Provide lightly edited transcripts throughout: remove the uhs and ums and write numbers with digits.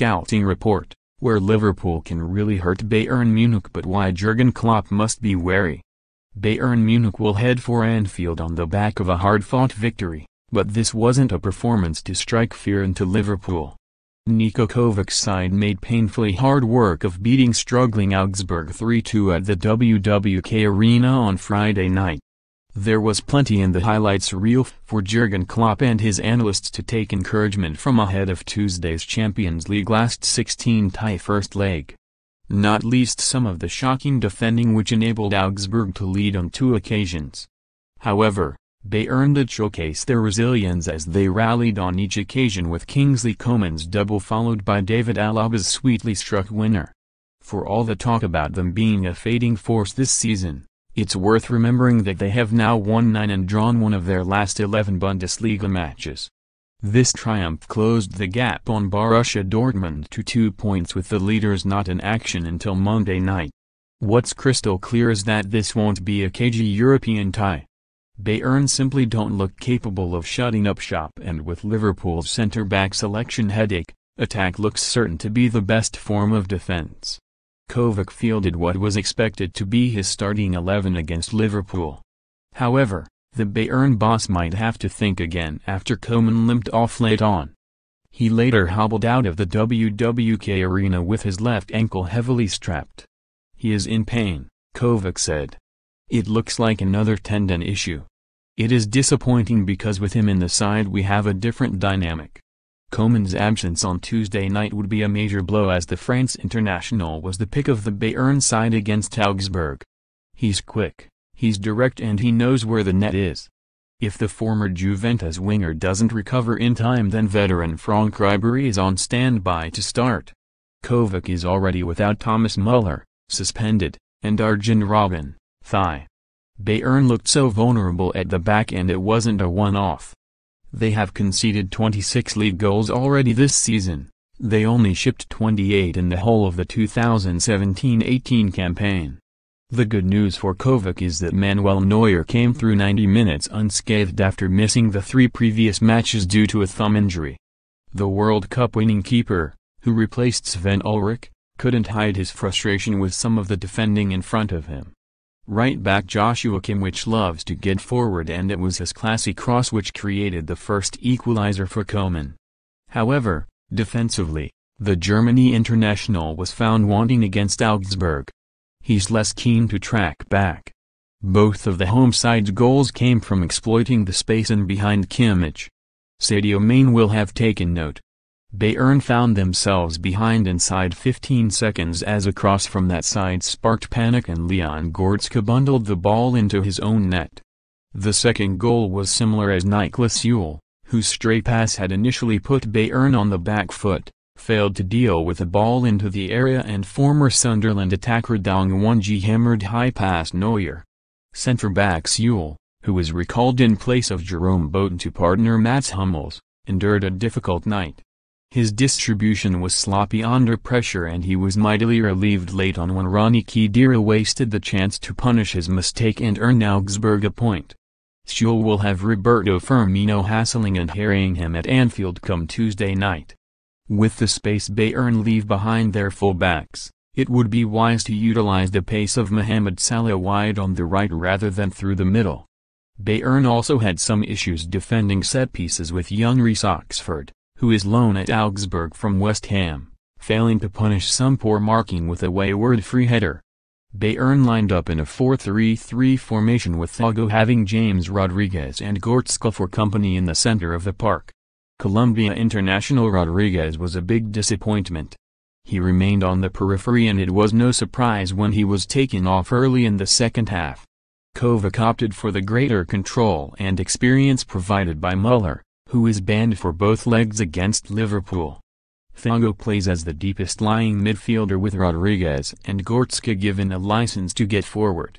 scouting report, where Liverpool can really hurt Bayern Munich but why Jurgen Klopp must be wary. Bayern Munich will head for Anfield on the back of a hard-fought victory, but this wasn't a performance to strike fear into Liverpool. Niko Kovac's side made painfully hard work of beating struggling Augsburg 3-2 at the WWK Arena on Friday night. There was plenty in the highlights reel for Jurgen Klopp and his analysts to take encouragement from ahead of Tuesday's Champions League last 16 tie first leg. Not least some of the shocking defending which enabled Augsburg to lead on 2 occasions. However, Bayern did showcase their resilience as they rallied on each occasion with Kingsley Coman's double followed by David Alaba's sweetly struck winner. For all the talk about them being a fading force this season, it's worth remembering that they have now won 9 and drawn 1 of their last 11 Bundesliga matches. This triumph closed the gap on Borussia Dortmund to 2 points with the leaders not in action until Monday night. What's crystal clear is that this won't be a cagey European tie. Bayern simply don't look capable of shutting up shop, and with Liverpool's centre-back selection headache, attack looks certain to be the best form of defence. Kovac fielded what was expected to be his starting 11 against Liverpool. However, the Bayern boss might have to think again after Coman limped off late on. He later hobbled out of the WWK Arena with his left ankle heavily strapped. He is in pain, Kovac said. It looks like another tendon issue. It is disappointing because with him in the side we have a different dynamic. Coman's absence on Tuesday night would be a major blow as the France international was the pick of the Bayern side against Augsburg. He's quick, he's direct and he knows where the net is. If the former Juventus winger doesn't recover in time then veteran Franck Ribery is on standby to start. Kovac is already without Thomas Muller, suspended, and Arjen Robben, thigh. Bayern looked so vulnerable at the back and it wasn't a one-off. They have conceded 26 league goals already this season. They only shipped 28 in the whole of the 2017-18 campaign. The good news for Kovac is that Manuel Neuer came through 90 minutes unscathed after missing the 3 previous matches due to a thumb injury. The World Cup winning keeper, who replaced Sven Ulreich, couldn't hide his frustration with some of the defending in front of him. Right back Joshua Kimmich loves to get forward and it was his classy cross which created the first equalizer for Coman. However, defensively, the Germany international was found wanting against Augsburg. He's less keen to track back. Both of the home side's goals came from exploiting the space in behind Kimmich. Sadio Mane will have taken note. Bayern found themselves behind inside 15 seconds as a cross from that side sparked panic and Leon Goretzka bundled the ball into his own net. The second goal was similar as Niklas Sule, whose stray pass had initially put Bayern on the back foot, failed to deal with the ball into the area and former Sunderland attacker Dong Won-ji hammered high past Neuer. Centre-back Sule, who was recalled in place of Jerome Boateng to partner Mats Hummels, endured a difficult night. His distribution was sloppy under pressure and he was mightily relieved late on when Rani Khedira wasted the chance to punish his mistake and earn Augsburg a point. Sule will have Roberto Firmino hassling and harrying him at Anfield come Tuesday night. With the space Bayern leave behind their fullbacks, it would be wise to utilize the pace of Mohamed Salah wide on the right rather than through the middle. Bayern also had some issues defending set pieces with young Reece Oxford, who is loan at Augsburg from West Ham, failing to punish some poor marking with a wayward free header. Bayern lined up in a 4-3-3 formation with Thiago having James Rodriguez and Goretzka for company in the center of the park. Colombia international Rodriguez was a big disappointment. He remained on the periphery and it was no surprise when he was taken off early in the second half. Kovac opted for the greater control and experience provided by Muller, who is banned for both legs against Liverpool. Thiago plays as the deepest lying midfielder with Rodriguez and Goretzka given a license to get forward.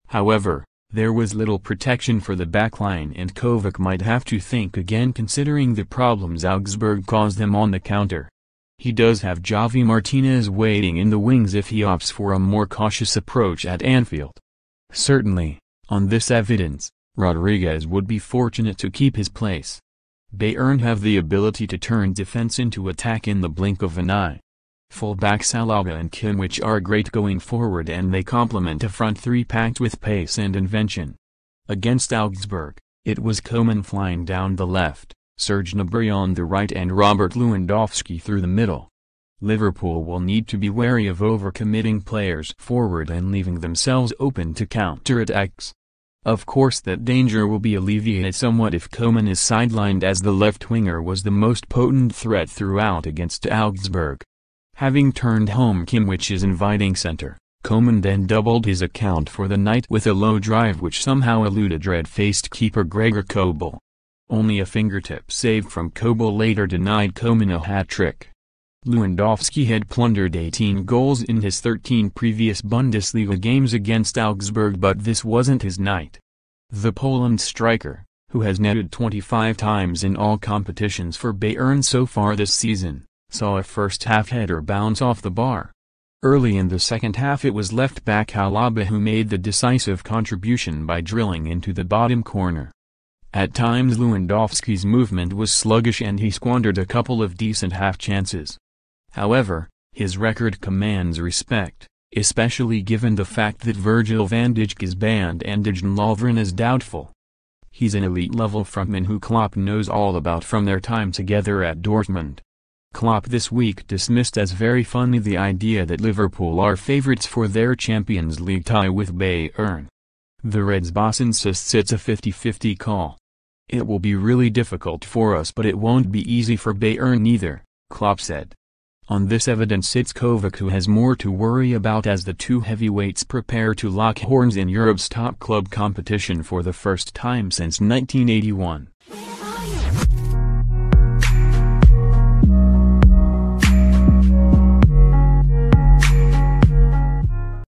However, there was little protection for the backline and Kovac might have to think again considering the problems Augsburg caused them on the counter. He does have Javi Martinez waiting in the wings if he opts for a more cautious approach at Anfield. Certainly, on this evidence, Rodriguez would be fortunate to keep his place. Bayern have the ability to turn defense into attack in the blink of an eye. Fullbacks Alaba and Kimmich are great going forward, and they complement a front three packed with pace and invention. Against Augsburg, it was Coman flying down the left, Serge Gnabry on the right and Robert Lewandowski through the middle. Liverpool will need to be wary of overcommitting players forward and leaving themselves open to counter-attacks. Of course, that danger will be alleviated somewhat if Coman is sidelined, as the left winger was the most potent threat throughout against Augsburg. Having turned home Kimmich's inviting centre, Coman then doubled his account for the night with a low drive which somehow eluded red-faced keeper Gregor Kobel. Only a fingertip save from Kobel later denied Coman a hat-trick. Lewandowski had plundered 18 goals in his 13 previous Bundesliga games against Augsburg, but this wasn't his night. The Poland striker, who has netted 25 times in all competitions for Bayern so far this season, saw a first-half header bounce off the bar. Early in the second half it was left-back Alaba who made the decisive contribution by drilling into the bottom corner. At times Lewandowski's movement was sluggish and he squandered a couple of decent half-chances. However, his record commands respect, especially given the fact that Virgil van Dijk is banned and Dejan Lovren is doubtful. He's an elite-level frontman who Klopp knows all about from their time together at Dortmund. Klopp this week dismissed as very funny the idea that Liverpool are favourites for their Champions League tie with Bayern. The Reds boss insists it's a 50-50 call. "It will be really difficult for us, but it won't be easy for Bayern either," Klopp said. On this evidence it's Kovac who has more to worry about as the two heavyweights prepare to lock horns in Europe's top club competition for the first time since 1981.